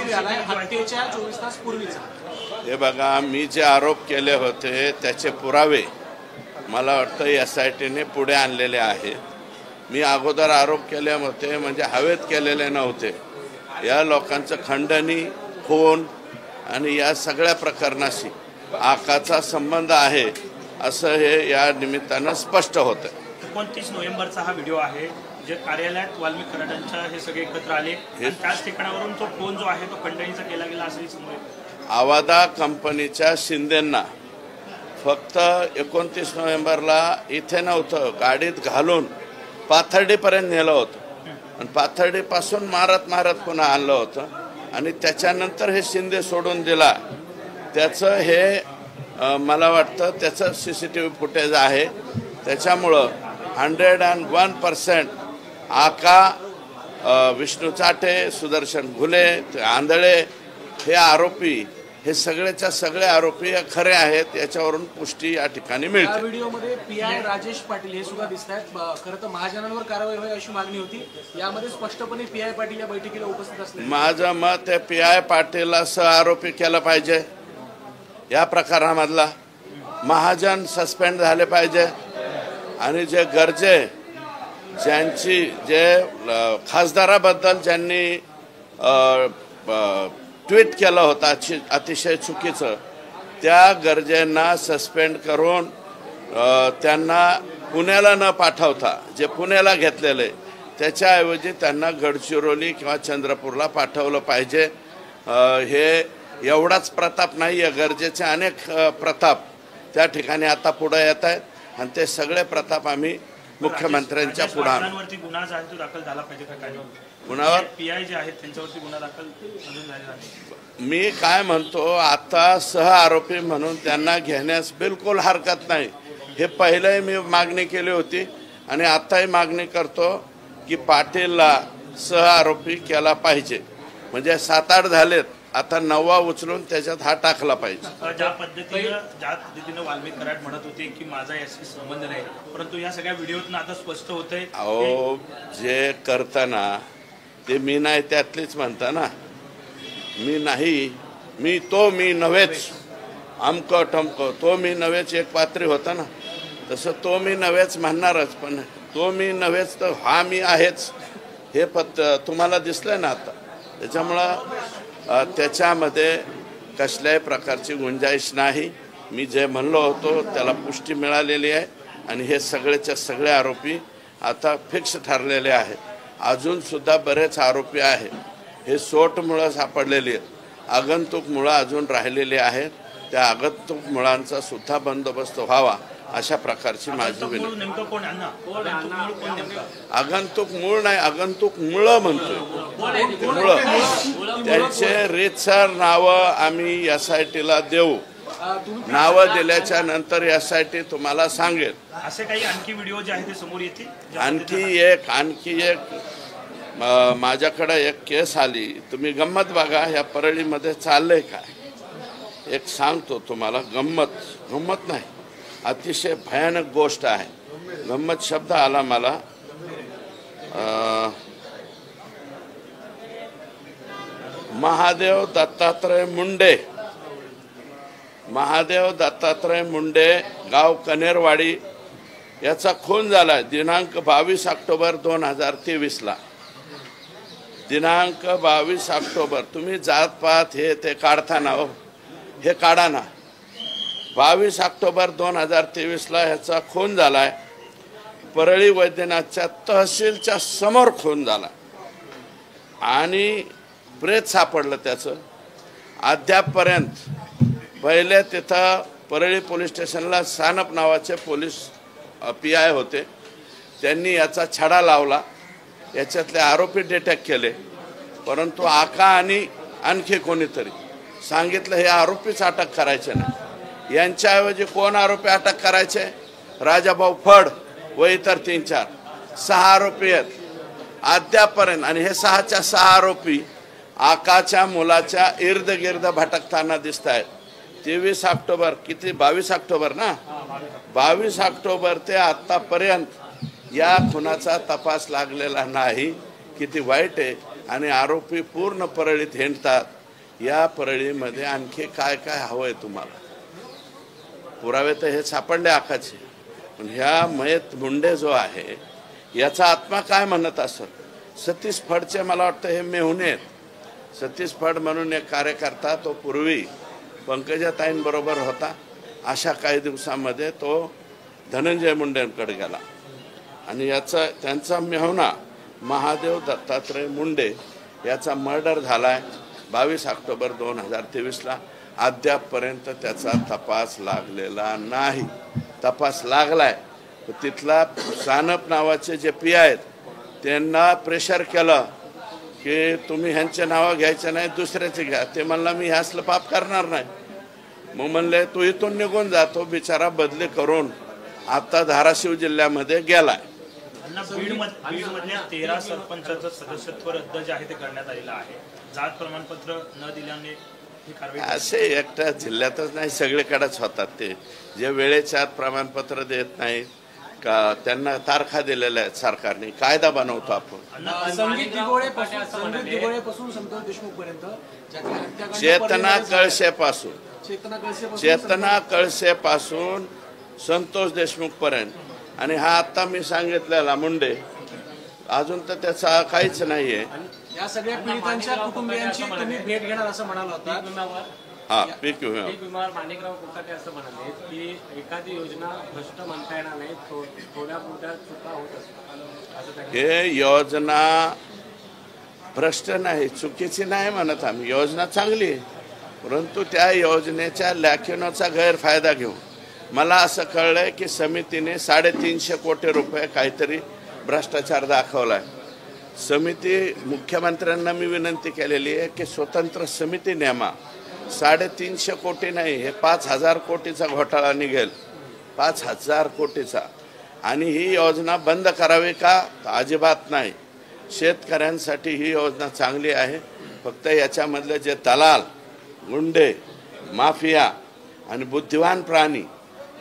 CCTV आलाय हत्येच्या 24 तास पूर्वीचा। हे बघा, मी जे आरोप केले होते त्याचे पुरावे मला वाटतं SITने पुढे आणलेले आहेत। मी अगोदर आरोप केले होते म्हणजे हवेत केलेले नव्हते। या लोकांचं खंडणी, खून आणि या सगळ्या प्रकरणाशी आकाचा संबंध आहे असं हे या निमित्तानं स्पष्ट होतं। 29 नोव्हेंबरचा हा व्हिडिओ आहे जे कार्यालयात वाल्मिक कराडांच्या हे सगळे एकत्र आले आणि त्याच ठिकाणावरून तो फोन जो आहे तो खंडणीचा केला गेला असंही समोर येतं। आवादा कंपनीच्या शिंदेंना फक्त 29 नोव्हेंबरला इथे नव्हतं, गाडीत घालून पाथर्डीपर्यंत नेलं होतं आणि पाथर्डीपासून मारत मारत पुन्हा आणलं होतं आणि त्याच्यानंतर हे शिंदे सोडून दिला। त्याचं हे मला वाटतं त्याचं CCTV फुटेज आहे। त्याच्यामुळं 101% आका, विष्णू चाटे, सुदर्शन घुले, आंधळे हे आरोपी, हे सगळेच्या सगळे आरोपी खरे आहेत याच्यावरून पुष्टी या ठिकाणी मिळते। या व्हिडिओमध्ये PI राजेश पाटील हे सुद्धा दिसतात। खरं तर महाजनांवर कारवाई व्हावी अशी मागणी होती। यामध्ये स्पष्टपणे PI पाटील या बैठकीला उपस्थित असले। माझं मत आहे PI पाटीलला सहआरोपी केलं पाहिजे या प्रकरणामधला। महाजन सस्पेंड झाले पाहिजे आणि जे गरजे ज्यांची जे खासदाराबद्दल ज्यांनी ट्विट केलं होतं अतिशय चुकीचं, त्या गरजेंना सस्पेंड करून त्यांना पुण्याला न पाठवता जे पुण्याला घेतलेले त्याच्याऐवजी त्यांना गडचिरोली किंवा चंद्रपूरला पाठवलं पाहिजे। हे एवढाच प्रताप नाही आहे, गरजेचे अनेक प्रताप त्या ठिकाणी आता पुढे येत आहेत आणि ते सगळे प्रताप आम्ही मुख्यमंत्र्यांच्या पुढे गुन्हा जो आहे तो दाखल झाला पाहिजे का? काय कुणावर? PI जे आहेत त्यांच्यावरती गुन्हा दाखल अजून झालेला नाही। मी काय म्हणतो, आता सहआरोपी म्हणून त्यांना घेण्यास बिलकुल हरकत नाही। हे पहिलेही मी मागणी केली होती आणि आताही मागणी करतो की पाटीलला सहआरोपी केला पाहिजे। म्हणजे 7-8 झालेत, आता 9वा उचलून त्याच्यात हा टाकला पाहिजे। ज्या पद्धतीनं वाल्मिक कराड म्हणत होते की माझा याशी संबंध नाही, परंतु या सगळ्या व्हिडिओतून आता स्पष्ट होतंय अहो जे करताना ते मी नाही त्यातलीच म्हणता ना, मी नाही, मी नव्हेच, अमक टमक तो मी नव्हेच एक पात्री होता ना, तसं तो मी नव्हेच म्हणणारच, पण तो मी नव्हेच तर हा मी आहेच हे तुम्हाला दिसलंय ना आता। त्याच्यामुळं त्याच्यामध्ये कसल्याही प्रकारची गुंजाईश नाही। मी जे म्हणलो होतो त्याला पुष्टी मिळालेली आहे आणि हे सगळेच्या सगळे आरोपी आता फिक्स ठरलेले आहेत। अजून सुद्धा बरेच आरोपी आहेत, हे सोटमुळं सापडलेली आहेत, आगंतुक मुळं अजून राहिलेली आहेत। त्या आगंतुक मुळांचा सुद्धा बंदोबस्त व्हावा अशा प्रकारची माझी विनंती। आगंतुक मूळ नाही, आगंतुक मुळं म्हणतोय, मुळं। त्यांचे रीतसर नावं आम्ही SITला देऊ। नावं दिल्याच्या नंतर SIT तुम्हाला सांगेल। असे काही आणखी व्हिडिओ जे आहेत ते समोर येतील। आणखी एक माझ्याकडे एक केस आली, तुम्ही गंमत बघा या परळीमध्ये चाललंय काय। एक सांगतो तुम्हाला, गंमत नाही, अतिशय भयानक गोष्ट आहे। गंमत शब्द आला मला, महादेव दत्तात्रय मुंडे गाव कनेरवाडी याचा खून झाला दिनांक 22 ऑक्टोबर 2023ला। दिनांक 22 ऑक्टोबर, तुम्ही जातपात हे ते काढताना हो, हे काढा ना। 22 ऑक्टोबर 2023ला ह्याचा खून झालाय। परळी वैद्यनाथच्या तहसीलच्या समोर खून झाला आणि प्रेत सापडलं त्याचं। अद्यापपर्यंत पहिले तिथं परळी पोलीस स्टेशनला सानप नावाचे पोलीस PI होते, त्यांनी याचा छडा लावला, याच्यातले आरोपी डिटेक्ट केले, परंतु आका आणि आणखी कोणीतरी सांगितलं हे आरोपीच अटक करायचे नाही। यांच्याऐवजी कोण आरोपी अटक करायचे? राजाभाऊ फड व इतर 3-4 आरोपी आहेत अद्यापपर्यंत। आणि हे 6च्या 6 आरोपी आकाच्या मुलाच्या इर्द गिर्द भटकताना दिसत आहेत। 23 ऑक्टोबर, किती 22 ऑक्टोबर ना, 22 ऑक्टोबर ते आतापर्यंत या खुनाचा तपास लागलेला नाही। किती वाईट आहे। आणि आरोपी पूर्ण परळीत हिंडतात. या परळीमध्ये आणखी काय काय हवंय तुम्हाला? पुरावे तर हे सापडले आखाचे, पण ह्या मयत मुंडे जो आहे याचा आत्मा काय म्हणत असत? सतीश फडचे मला वाटतं हे मेहुणे आहेत. सतीश फड म्हणून एक कार्यकर्ता, तो पूर्वी पंकजाताईंबरोबर होता. अशा काही दिवसामध्ये तो धनंजय मुंडेंकडे गेला आणि त्यांचा मेहुणा महादेव दत्तात्रय मुंडे याचा मर्डर झालाय 22 ऑक्टोबर 2023ला. अद्यापपर्यंत त्याचा तपास लागलेला नाही. तपास लागलाय, तिथला सानप नावाचे जे पी आहेत त्यांना प्रेशर केलं की तुम्ही ह्यांचे नावं घ्यायचे नाही, दुसऱ्याचे घ्या. ते म्हणला मी ह्यासलं पाप करणार नाही. मग म्हणले तू इथून निघून जातो. बिचारा बदली करून आता धाराशिव जिल्ह्यामध्ये गेलाय. बीडमधल्या 13 सरपंचाचं सदस्यत्व रद्द जे आहे ते करण्यात आलेलं आहे. जात प्रमाणपत्र न दिल्याने ही कारवाई असे एकट्या जिल्ह्यातच नाही, सगळीकडेच होतात. ते जे वेळेच्या आत प्रमाणपत्र देत नाहीत का, त्यांना तारखा दिलेल्या आहेत सरकारने. कायदा बनवतो आपण. संगीत दिगोळेपासून संतोष देशमुख पर्यंत चेतना कळसेपासून संतोष देशमुख पर्यंत, आणि हा आता मी सांगितलेला मुंडे अजून तर त्याचा काहीच नाहीये. या सगळ्या पीडितांच्या कुटुंबियांची तुम्ही भेट घेणार असं म्हणाला होता. हा, पीक विमा माणिकराव कोकाटे असं म्हणाले की एखादी योजना भ्रष्ट म्हणता येणार नाही, थोड्या मोठ्या चुका होत असतात. हे योजना भ्रष्ट नाही, चुकीची नाही म्हणत आम्ही. योजना चांगली आहे, परंतु त्या योजनेच्या लॅकिनोचा गैरफायदा घेऊन मला असं कळलंय की समितीने 350 कोटी रुपये काहीतरी भ्रष्टाचार दाखवलाय. समिती, मुख्यमंत्र्यांना मी विनंती केलेली आहे की स्वतंत्र समिती नेमा. 350 कोटी नाही, हे 5000 कोटीचा घोटाळा निघेल. 5000 कोटीचा. आणि ही योजना बंद करावी का? अजिबात नाही. शेतकऱ्यांसाठी ही योजना चांगली आहे. फक्त याच्यामधले जे दलाल, गुंडे, माफिया आणि बुद्धिवान प्राणी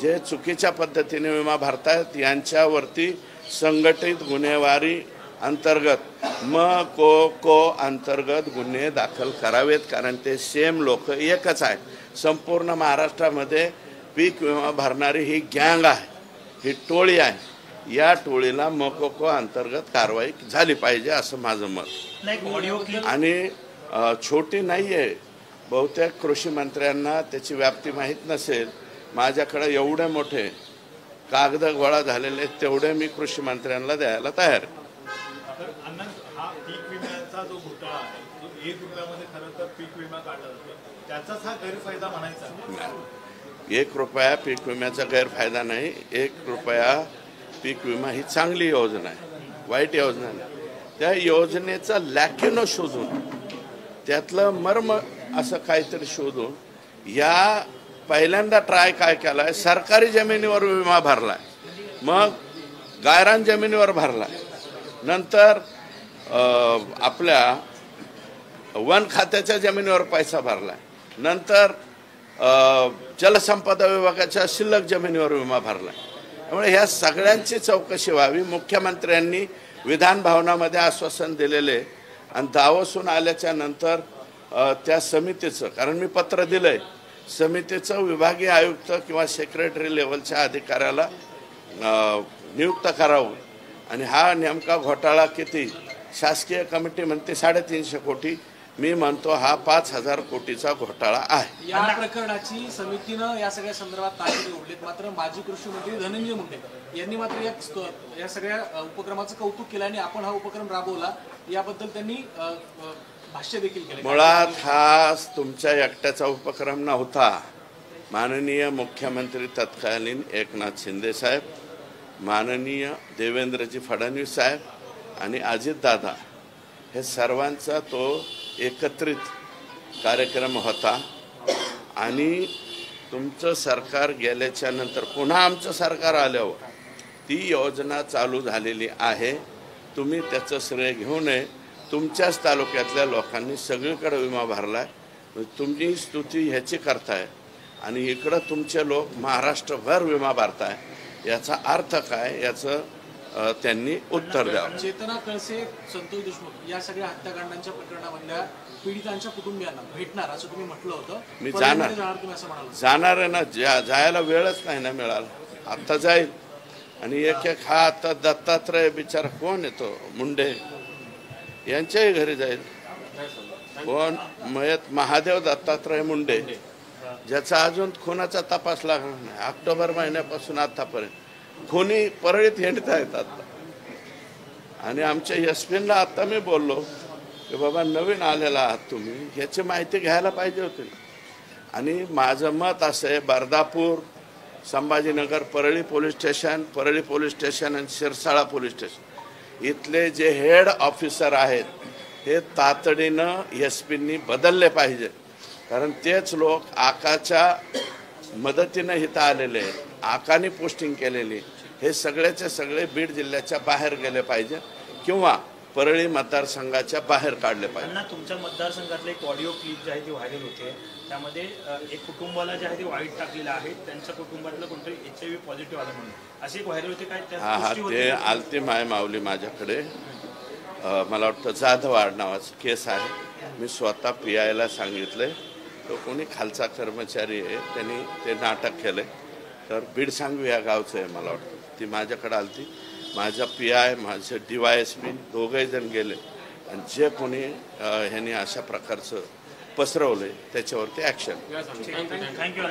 जे चुकीच्या पद्धतीने विमा भरतायत यांच्यावरती संघटित गुन्हेगारी अंतर्गत को अंतर्गत गुन्हे दाखल करावेत. कारण ते सेम लोक एकच आहे. संपूर्ण महाराष्ट्रामध्ये पीक विमा भरणारी ही गँग आहे, ही टोळी आहे. या टोळीला को अंतर्गत कारवाई झाली पाहिजे असं माझं मत. आणि छोटी नाही आहे. बहुतेक कृषी मंत्र्यांना त्याची व्याप्ती माहीत नसेल. माझ्याकडे एवढे मोठे कागद गोळा झालेले तेवढे मी कृषी मंत्र्यांना द्यायला तयार आहे. हा पीक विम्याचा जो घोटाळा आहे, जो 1 रुपयामध्ये खरं तर पीक विमा काढला जातो, त्याचाच हा गैरफायदा म्हणायचा. 1 रुपया पीक विम्याचा गैरफायदा नाही. 1 रुपया पीक विमा ही चांगली योजना आहे, वाईट योजना नाही. त्या योजनेचा लॅकिनो शोधून, त्यातलं मर्म असं काहीतरी शोधून या पहिल्यांदा ट्राय काय केलाय, सरकारी जमिनीवर विमा भरलाय, मग गायरान जमिनीवर भरलाय, नंतर आपल्या वन खात्याच्या जमिनीवर पैसा भरलाय, नंतर जलसंपदा विभागाच्या शिल्लक जमिनीवर विमा भरलाय. त्यामुळे ह्या सगळ्यांची चौकशी व्हावी. मुख्यमंत्र्यांनी विधान भवनामध्ये आश्वासन दिलेले आणि दावोसून आल्याच्या नंतर त्या समितीचं, कारण मी पत्र दिलंय, समितीचं विभागीय आयुक्त किंवा सेक्रेटरी लेवलच्या अधिकाऱ्याला नियुक्त करावं. आणि हा नेमका घोटाळा किती? शासकीय कमिटी म्हणते 350 कोटी, मी म्हणतो हा 5000 कोटीचा घोटाळा आहे. या प्रकरणाची समितीनं या सगळ्या संदर्भात ताकीद उडलीत. मात्र माजी कृषी मंत्री धनंजय मुंडे यांनी मात्र या सगळ्या उपक्रमाचं कौतुक केलं आणि आपण हा उपक्रम राबवला याबद्दल त्यांनी भाष्य देखील केले. मुळात हा तुमच्या एकट्याचा उपक्रम नव्हता. माननीय मुख्यमंत्री तत्कालीन एकनाथ शिंदे साहेब, माननीय देवेंद्रजी फडणवीस साहेब आणि अजितदादा, हे सर्वांचा तो एकत्रित कार्यक्रम होता. आणि तुमचं सरकार गेल्याच्या नंतर पुन्हा आमचं सरकार आल्यावर ती योजना चालू झालेली आहे. तुम्ही त्याचं श्रेय घेऊ नये. तुमच्याच तालुक्यातल्या लोकांनी सगळीकडे विमा भरलाय. तुम्ही स्तुती ह्याची करताय आणि इकडं तुमचे लोक महाराष्ट्रभर विमा भरताय. याचा अर्थ काय? याचं त्यांनी उत्तर द्यावं. चेतना कळसे, संतोष देशमुख या सगळ्या हत्याकांडांच्या प्रकरणामधल्या पीडितांच्या कुटुंबियांना भेटणार असं तुम्ही म्हटलं होतं. मी परळीमध्ये जाणार तुम्ही असं म्हणाल. जाणार आहे ना, जायला वेळच नाही ना मिळाला. आता जाईल. आणि एक एक हा आता दत्तात्रय बिचारा कोण येतो मुंडे यांच्याही घरी जाईल. कोण मयत महादेव दत्तात्रय मुंडे, ज्याचा अजून खुनाचा तपास लागला नाही. ऑक्टोबर महिन्यापासून आतापर्यंत खुनी परळीत हिंडत आहेत आता. आणि आमच्या एसपींना आता मी बोललो की बाबा नवीन आलेला आहात तुम्ही, याची माहिती घ्यायला पाहिजे होती. आणि माझं मत असं आहे, बर्दापूर, संभाजीनगर, परळी पोलीस स्टेशन आणि शिरसाळा पोलीस स्टेशन इथले जे हेड ऑफिसर आहेत हे तातडीनं एसपींनी बदलले पाहिजे. कारण तेच लोक आकाच्या मदतीनं इथं आलेले आहेत, आकाने पोस्टिंग केलेली. हे सगळ्याचे सगळे बीड जिल्ह्याच्या बाहेर गेले पाहिजे किंवा परळी मतदारसंघाच्या बाहेर काढले पाहिजे. त्यांना तुमच्या मतदारसंघातलं एक ऑडिओ क्लिप जे आहे ती व्हायरल होते. त्यामध्ये एक कुटुंबाला जे आहे ते वाईट टाकलेलं आहे, त्यांच्या कुटुंबातलं कोणतरी HIV पॉझिटिव्ह आलं म्हणून अशी एक व्हायरल होते. काय हा ते आलती मावली माझ्याकडे. मला वाटतं जाधवाड नावाचं केस आहे. मी स्वतः PIला सांगितलंय. तो कोणी खालचा कर्मचारी आहे, त्यांनी ते नाटक केलंय. तर बीड सांगवी या गावचं आहे मला वाटतं. ती माझ्याकडे आलती. माझा PI, माझे DYSP दोघंही जण गेले आणि जे कोणी ह्यांनी अशा प्रकारचं पसरवलंय त्याच्यावरती ॲक्शन. थँक्यू.